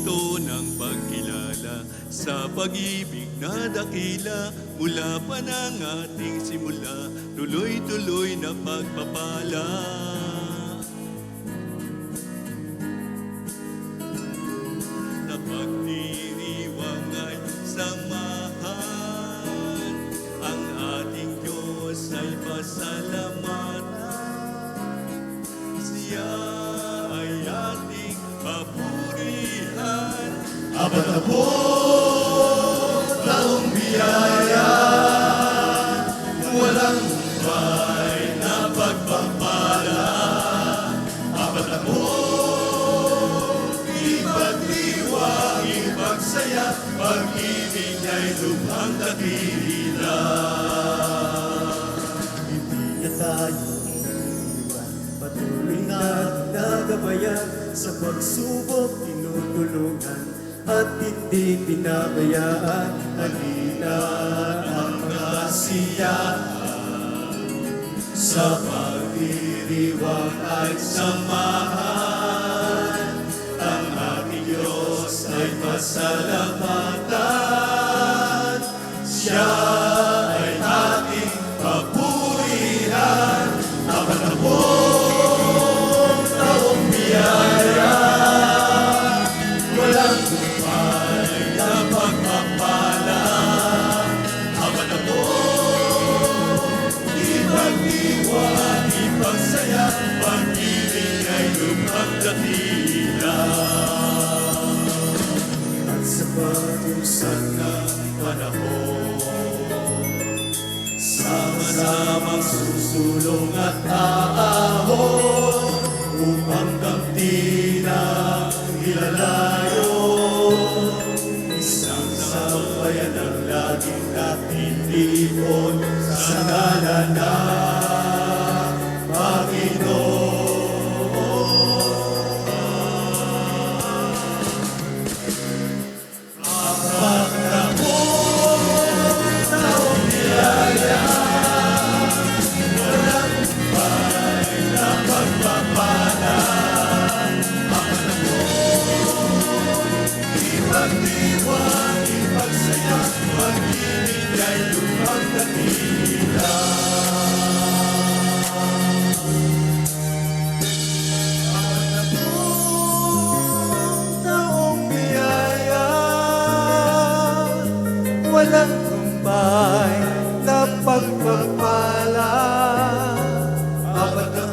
kwento ng pagkilala sa pag-ibig na dakila. Mula pa ng ating simula, tuloy-tuloy na pagpapala. Sa pagdiriwang ay samahan, ang ating Diyos ay pasalamatan. Siya ay ating papurihan. 40 taong biyaya, walang humpay na pagpapala. 40 ipagdiwang, ipagsaya, pag-ibig ay lubhang dakila. Hindi na tayo iiwan, patuloy na nagabayan, sa pagsubok tinutulungan at hindi pinabayaan. Halina ang kasiyahan, sa pagdiriwang ay samahan, ang ating Diyos ay pasalamatan. Siya ay ating papurihan. 40 taong biyaya, walang humpay na pagpapala. 40 ipagdiwang, ipagsaya, pag-ibig ay lubhang dakila. At sa pag-usad ng panahon, sama-samang susulong at aahon, upang kamtina ilalayo. Isang sambayan ang laging natitipon sa ngalan ng Panginoon. Ipagdiwang, ipagsaya, pag-ibig ay lubhang dakila. 40 taong biyaya, walang humpay na pagpapala. 40